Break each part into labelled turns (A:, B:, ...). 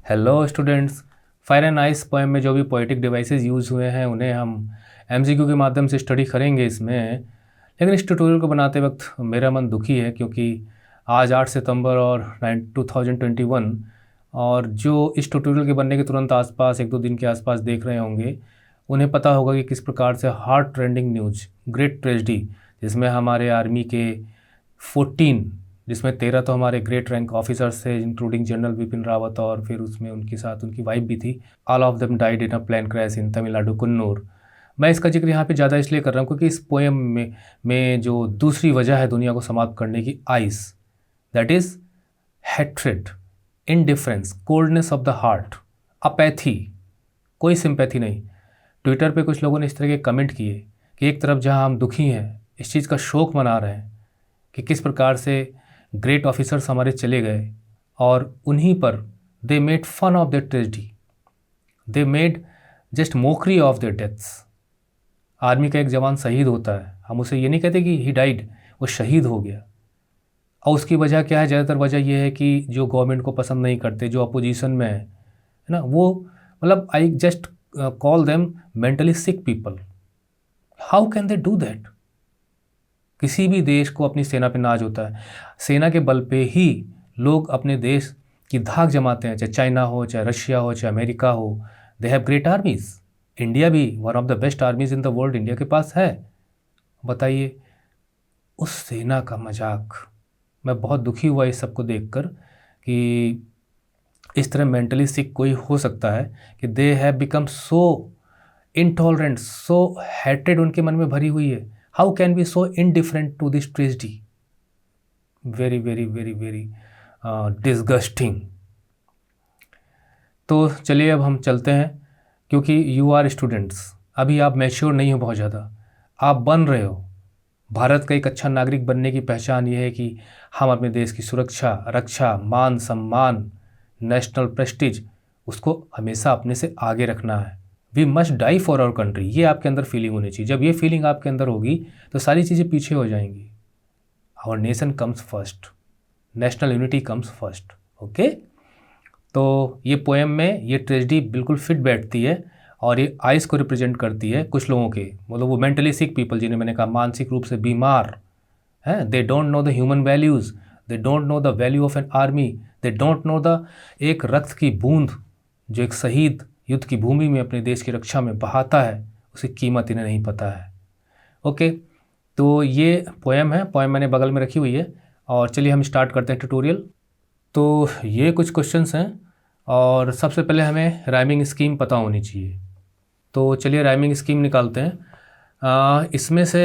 A: Hello students. Fire and ice poem में जो भी पोएटिक डिवाइसेस यूज़ हुए हैं उन्हें हम एमसीक्यू के माध्यम से स्टडी करेंगे इसमें। लेकिन इस ट्यूटोरियल को बनाते वक्त मेरा मन दुखी है क्योंकि आज 8 सितंबर और 2021 और जो इस ट्यूटोरियल के बनने के तुरंत आसपास एक दो दिन के आसपास देख रहे होंगे उन्हें पता होगा कि किस प्रकार से heart trending news great tragedy, जिसमें हमारे आर्मी के 14, जिसमें 13 तो हमारे ग्रेट रैंक ऑफिसर्स थे इंक्लूडिंग जनरल बिपिन रावत, और फिर उसमें उनके साथ उनकी वाइफ भी थी। All of them died in a plane crash in Tamil Nadu Coonoor. मैं इसका जिक्र यहाँ पे ज़्यादा इसलिए कर रहा हूँ क्योंकि इस पोएम में जो दूसरी वजह है दुनिया को समाप्त करने की, ice, that is hatred, indifference, coldness of the heart, apathy, कोई सिंपैथी नहीं। ट्विटर पे कुछ लोगों ने इस तरह के कमेंट किए कि एक तरफ जहाँ हम दुखी हैं, इस चीज़ का शोक मना रहे हैं कि किस प्रकार से ग्रेट ऑफिसर्स हमारे चले गए, और उन्हीं पर they made fun of their tragedy, they made just mockery of their deaths. Army का एक जवान शहीद होता है, हम उसे ये नहीं कहते कि ही डाइड, वो शहीद हो गया। और उसकी वजह क्या है? ज़्यादातर वजह यह है कि जो गवर्नमेंट को पसंद नहीं करते, जो अपोजिशन में है ना, वो मतलब I just call them mentally sick people. How can they do that? किसी भी देश को अपनी सेना पे नाज होता है। सेना के बल पे ही लोग अपने देश की धाक जमाते हैं, चाहे चाइना हो, चाहे रशिया हो, चाहे अमेरिका हो। They have great armies. India भी one of the best armies in the world India के पास है। बताइए, उस सेना का मजाक। मैं बहुत दुखी हुआ इस सबको देखकर कि इस तरह मेंटली सिक कोई हो सकता है कि they have become so intolerant, so hatred उनके मन में भरी हुई है। How can we so indifferent to this tragedy? Very, very, very, very disgusting. तो चलिए अब हम चलते हैं, क्योंकि यू आर स्टूडेंट्स, अभी आप मैच्योर नहीं हो बहुत ज़्यादा, आप बन रहे हो। भारत का एक अच्छा नागरिक बनने की पहचान ये है कि हम अपने देश की सुरक्षा, रक्षा, मान सम्मान, नेशनल प्रेस्टीज, उसको हमेशा अपने से आगे रखना है। We must die for our country, ये आपके अंदर फीलिंग होनी चाहिए। जब ये फीलिंग आपके अंदर होगी तो सारी चीज़ें पीछे हो जाएंगी। Our nation comes first, national unity comes first. Okay, तो ये पोएम में ये ट्रेजेडी बिल्कुल फिट बैठती है और ये आइस को रिप्रेजेंट करती है कुछ लोगों के, मतलब वो मेंटली सिक पीपल, जिन्हें मैंने कहा मानसिक रूप से बीमार हैं। They don't know the human values, they don't know the value of an army, they don't know the एक रक्त की बूंद जो एक शहीद युद्ध की भूमि में अपने देश की रक्षा में बहाता है, उसकी कीमत इन्हें नहीं पता है। ओके, तो ये पोएम है, पोएम मैंने बगल में रखी हुई है, और चलिए हम स्टार्ट करते हैं ट्यूटोरियल। तो ये कुछ क्वेश्चंस हैं और सबसे पहले हमें राइमिंग स्कीम पता होनी चाहिए। तो चलिए राइमिंग स्कीम निकालते हैं। इसमें से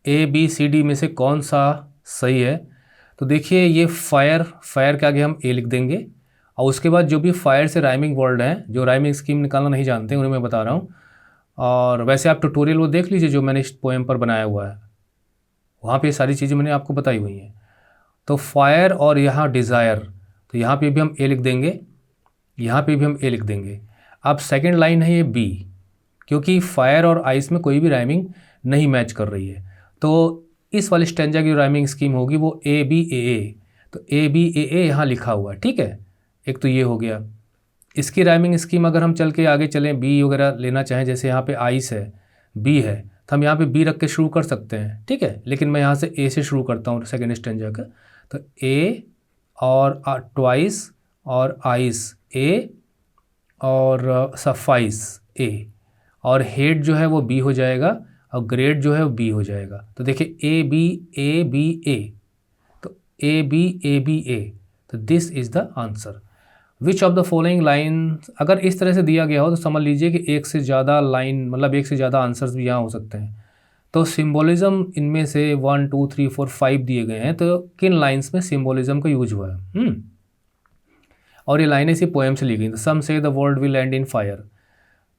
A: ABCD में से कौन सा सही है? तो देखिए, ये फायर, फायर के आगे हम A लिख देंगे, और उसके बाद जो भी फायर से राइमिंग वर्ड हैं, जो राइमिंग स्कीम निकालना नहीं जानते उन्हें मैं बता रहा हूँ। और वैसे आप ट्यूटोरियल वो देख लीजिए जो मैंने इस पोएम पर बनाया हुआ है, वहाँ पे सारी चीज़ें मैंने आपको बताई हुई हैं। तो फायर और यहाँ डिज़ायर, तो यहाँ पे भी हम A लिख देंगे, यहाँ पे भी हम A लिख देंगे। अब सेकेंड लाइन है ये B, क्योंकि फायर और आइस में कोई भी राइमिंग नहीं मैच कर रही है। तो इस वाली स्टैंजा की राइमिंग स्कीम होगी वो ABAA। तो ABAA यहाँ लिखा हुआ है, ठीक है। एक तो ये हो गया। इसकी राइमिंग स्कीम अगर हम चल के आगे चलें, बी वगैरह लेना चाहें, जैसे यहाँ पे आइस है, बी है, तो हम यहाँ पे बी रख के शुरू कर सकते हैं, ठीक है। लेकिन मैं यहाँ से ए से शुरू करता हूँ सेकेंड स्टैंजा का। तो ए और ट्वाइस और आइस ए और सफाइस ए, और हेड जो है वो बी हो जाएगा और ग्रेड जो है वो बी हो जाएगा। तो देखिए A B, तो A B, तो this is the answer. Which of the following line, अगर इस तरह से दिया गया हो तो समझ लीजिए कि एक से ज़्यादा लाइन, मतलब एक से ज़्यादा आंसर्स भी यहाँ हो सकते हैं। तो सिम्बोलिज्म इनमें से 1 2 3 4 5 दिए गए हैं, तो किन लाइन्स में सिम्बोलिज्म का यूज हुआ है? और ये लाइनें इसी पोएम से ली गई। तो सम say the world will end in fire.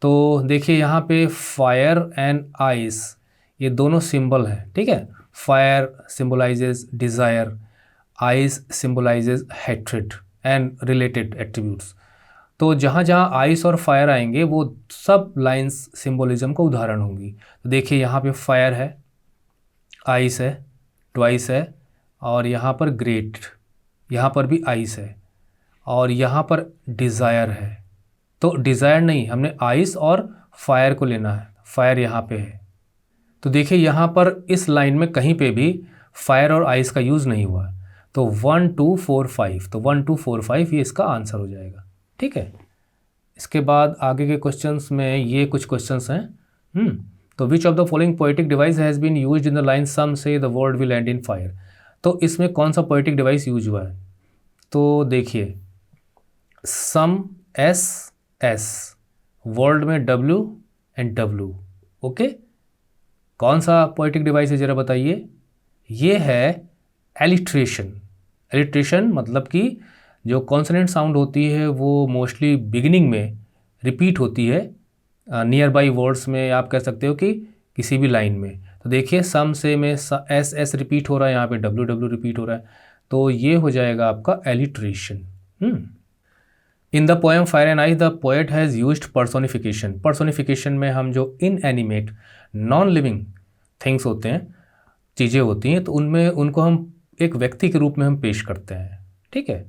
A: तो देखिए यहाँ पे फायर एंड आइस ये दोनों सिंबल हैं, ठीक है। Fire symbolises desire, ice symbolises hatred and related attributes. तो जहाँ जहाँ आइस और फायर आएंगे वो सब लाइंस सिम्बोलिज्म का उदाहरण होंगी। तो देखिए यहाँ पे फायर है, आइस है, ट्वाइस है, और यहाँ पर ग्रेट, यहाँ पर भी आइस है, और यहाँ पर डिज़ायर है, तो डिज़ायर नहीं, हमने आइस और फायर को लेना है। फायर यहाँ पे है, तो देखिए यहाँ पर इस लाइन में कहीं पे भी फायर और आइस का यूज़ नहीं हुआ है। तो 1 2 4 5, तो 1 2 4 5 ये इसका आंसर हो जाएगा। ठीक है, इसके बाद आगे के क्वेश्चंस में ये कुछ क्वेश्चंस हैं। तो which of the following poetic device has been used in the line some say the world will end in fire. तो इसमें कौन सा पोएटिक डिवाइस यूज हुआ है? तो देखिए, सम एस एस, वर्ल्ड में डब्ल्यू एंड डब्ल्यू। ओके, कौन सा पोएटिक डिवाइस है ज़रा बताइए? ये है एलिट्रेशन। एलिट्रेशन मतलब कि जो कॉन्सोनेंट साउंड होती है वो मोस्टली बिगिनिंग में रिपीट होती है, नियर बाई वर्ड्स में आप कह सकते हो कि किसी भी लाइन में। तो देखिए, सम से में एस एस रिपीट हो रहा है, यहाँ पे डब्ल्यू डब्ल्यू रिपीट हो रहा है, तो ये हो जाएगा आपका alliteration. In the poem fire and ice the poet has used personification. Personification में हम जो इनएनिमेट नॉन लिविंग थिंग्स होते हैं, चीज़ें होती हैं, तो उनमें उनको हम एक व्यक्ति के रूप में हम पेश करते हैं। ठीक है,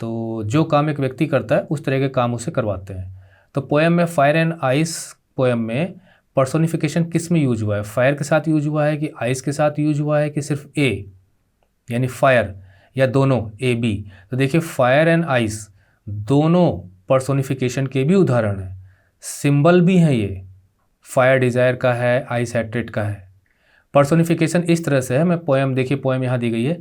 A: तो जो काम एक व्यक्ति करता है उस तरह के काम उसे करवाते हैं। तो पोएम में फायर एंड आइस पोएम में पर्सोनिफिकेशन किस में यूज हुआ है? फायर के साथ यूज हुआ है कि आइस के साथ यूज हुआ है कि सिर्फ ए यानी फायर, या दोनों ए बी? तो देखिए, फायर एंड आइस दोनों पर्सोनिफिकेशन के भी उदाहरण हैं, सिंबल भी हैं ये, फायर डिज़ायर का है, आइस हैट्रेट का है। पर्सोनिफिकेशन इस तरह से है, मैं पोएम, देखिए पोएम यहाँ दी गई है,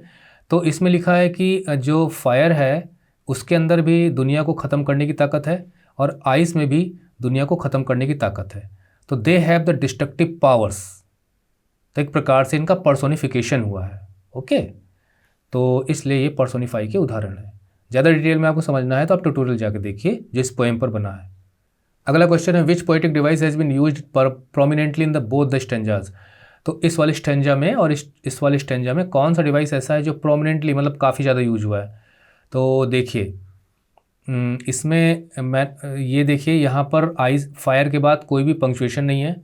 A: तो इसमें लिखा है कि जो फायर है उसके अंदर भी दुनिया को ख़त्म करने की ताकत है और आइस में भी दुनिया को ख़त्म करने की ताकत है। तो they have the destructive powers, तो एक प्रकार से इनका पर्सोनिफिकेशन हुआ है। ओके, तो इसलिए ये पर्सोनिफाई के उदाहरण है। ज़्यादा डिटेल में आपको समझना है तो आप ट्यूटोरियल जाकर देखिए जो इस पोएम पर बना है। अगला क्वेश्चन है, which poetic device has been used prominently in the both the stanzas. तो इस वाले स्टेंजा में और इस वाले स्टेंजा में कौन सा डिवाइस ऐसा है जो प्रोमिनेंटली मतलब काफ़ी ज़्यादा यूज हुआ है? तो देखिए, इसमें मैं ये देखिए, यहाँ पर आइस फायर के बाद कोई भी पंक्चुएशन नहीं है,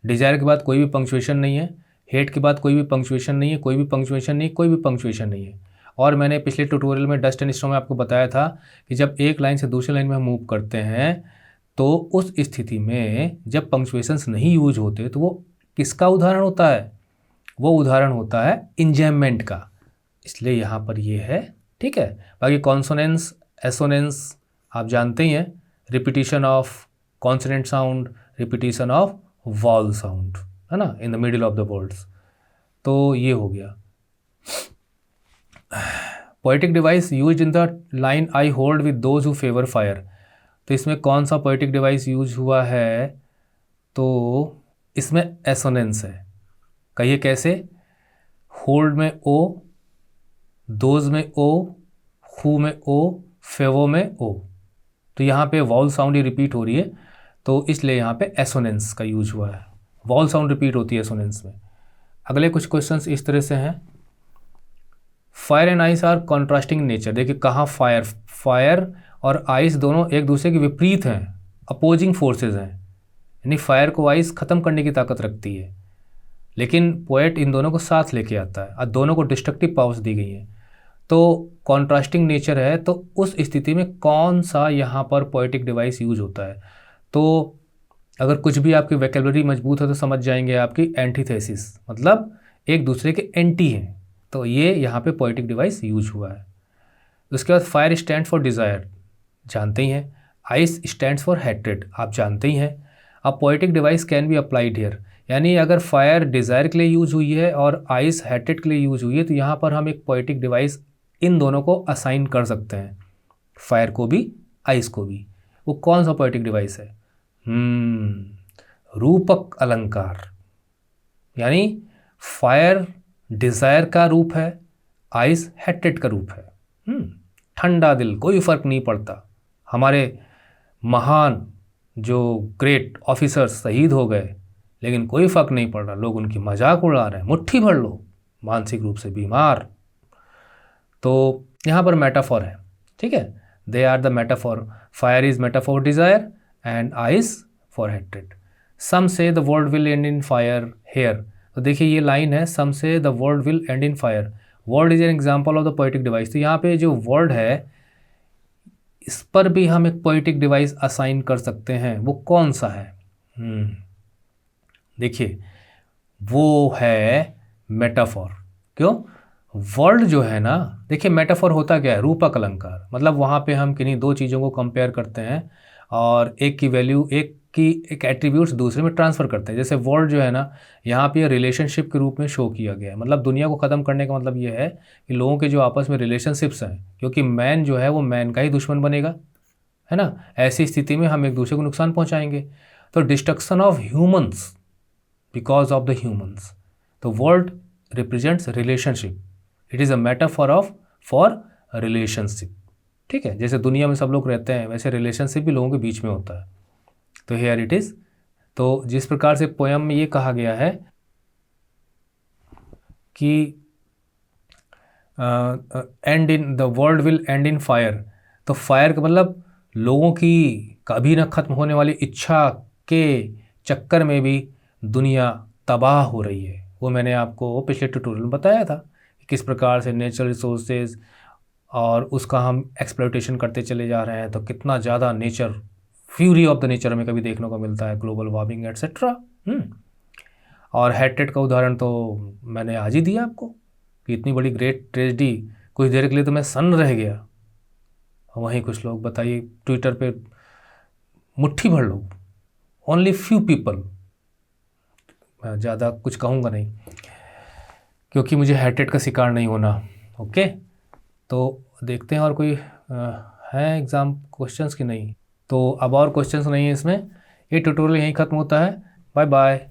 A: डिज़ायर के बाद कोई भी पंक्चुएशन नहीं है, हेट के बाद कोई भी पंक्चुएशन नहीं है, कोई भी पंक्चुएशन नहीं, कोई भी पंक्चुएशन नहीं है। और मैंने पिछले ट्यूटोरियल में डस्ट एंड स्टॉर्म में आपको बताया था कि जब एक लाइन से दूसरी लाइन में हम मूव करते हैं तो उस स्थिति में जब पंक्चुएशंस नहीं यूज होते तो वो किसका उदाहरण होता है? वो उदाहरण होता है इंजैममेंट का, इसलिए यहाँ पर ये है। ठीक है, बाकी कॉन्सोनेंस एसोनेंस आप जानते ही हैं, repetition of consonant sound, repetition of wall sound, है ना, in the middle of the words. तो ये हो गया। Poetic device use in the line I hold with those who favour fire. तो इसमें कौन सा पोएटिक डिवाइस यूज हुआ है? तो इसमें एसोनेंस है। कहिए कैसे? होल्ड में ओ, दोज में ओ, हु में ओ, फेवो में ओ, तो यहाँ पे वॉल साउंड ही रिपीट हो रही है, तो इसलिए यहाँ पे एसोनेंस का यूज हुआ है। वॉल साउंड रिपीट होती है एसोनेंस में। अगले कुछ क्वेश्चंस इस तरह से हैं, fire and ice are contrasting nature. देखिए कहाँ फायर और आइस दोनों एक दूसरे के विपरीत हैं, अपोजिंग फोर्सेज हैं, यानी फायर को आइस ख़त्म करने की ताकत रखती है, लेकिन पोएट इन दोनों को साथ लेके आता है और दोनों को डिस्ट्रक्टिव पावर्स दी गई हैं। तो कॉन्ट्रास्टिंग नेचर है, तो उस स्थिति में कौन सा यहाँ पर पोएटिक डिवाइस यूज होता है? तो अगर कुछ भी आपकी वोकैबुलरी मजबूत है तो समझ जाएंगे आपकी एंटीथेसिस, मतलब एक दूसरे के एंटी हैं, तो ये यहाँ पे पोएटिक डिवाइस यूज हुआ है। उसके बाद फायर स्टैंड फॉर डिज़ायर, जानते ही हैं। आइस स्टैंड्स फॉर हैट्रेड, आप जानते ही हैं। अब poetic device can be applied here, यानी अगर फायर डिज़ायर के लिए यूज हुई है और आइस हैट्रेड के लिए यूज हुई है तो यहाँ पर हम एक पोएटिक डिवाइस इन दोनों को असाइन कर सकते हैं, फायर को भी आइस को भी। वो कौन सा पोएटिक डिवाइस है? रूपक अलंकार, यानी फायर डिज़ायर का रूप है, आइस हैट्रेड का रूप है। ठंडा दिल, कोई फ़र्क नहीं पड़ता, हमारे महान जो ग्रेट ऑफिसर्स शहीद हो गए लेकिन कोई फ़र्क नहीं पड़ रहा, लोग उनकी मजाक उड़ा रहे हैं, मुट्ठी भर लो, मानसिक रूप से बीमार। तो यहाँ पर मेटाफॉर है, ठीक है, they are the metaphor, fire is metaphor desire and ice for hatred. Some say the world will end in fire here, तो देखिए ये लाइन है, some say the world will end in fire, world is an example of the poetic device. तो यहाँ पे जो world है इस पर भी हम एक पोएटिक डिवाइस असाइन कर सकते हैं। वो कौन सा है? देखिए, वो है मेटाफॉर। क्यों? वर्ल्ड जो है ना, देखिए मेटाफॉर होता क्या है? रूपक अलंकार। मतलब वहाँ पे हम किन्हीं दो चीज़ों को कंपेयर करते हैं और एक की वैल्यू, एक एट्रीब्यूट्स दूसरे में ट्रांसफ़र करते हैं। जैसे वर्ल्ड जो है ना, यहाँ पे रिलेशनशिप के रूप में शो किया गया है। मतलब दुनिया को ख़त्म करने का मतलब ये है कि लोगों के जो आपस में रिलेशनशिप्स हैं, क्योंकि मैन जो है वो मैन का ही दुश्मन बनेगा, है ना। ऐसी स्थिति में हम एक दूसरे को नुकसान पहुँचाएंगे। तो destruction of humans because of the humans. तो world represents relationship. It is a metaphor of for relationship. ठीक है, जैसे दुनिया में सब लोग रहते हैं वैसे रिलेशनशिप भी लोगों के बीच में होता है। तो हेयर इट इज़। तो जिस प्रकार से पोयम में ये कहा गया है कि and in the world will end in fire. तो फायर का मतलब लोगों की कभी न खत्म होने वाली इच्छा के चक्कर में भी दुनिया तबाह हो रही है। वो मैंने आपको पिछले ट्यूटोरियल में बताया था कि किस प्रकार से नेचुरल रिसोर्सेज और उसका हम एक्सप्लॉयटेशन करते चले जा रहे हैं। तो कितना ज़्यादा nature, fury of the nature हमें कभी देखने को मिलता है, ग्लोबल वार्मिंग एट्सेट्रा। और हेट्रेड का उदाहरण तो मैंने आज ही दिया आपको कि इतनी बड़ी ग्रेट ट्रेजेडी, कुछ देर के लिए तो मैं सन्न रह गया। वहीं कुछ लोग, बताइए, ट्विटर पे मुट्ठी भर लोग, ओनली फ्यू पीपल, मैं ज़्यादा कुछ कहूँगा नहीं क्योंकि मुझे हेट्रेड का शिकार नहीं होना। ओके, तो देखते हैं और कोई है एग्ज़ाम क्वेश्चंस की नहीं। तो अब और क्वेश्चंस नहीं है इसमें। ये ट्यूटोरियल यहीं ख़त्म होता है। Bye bye.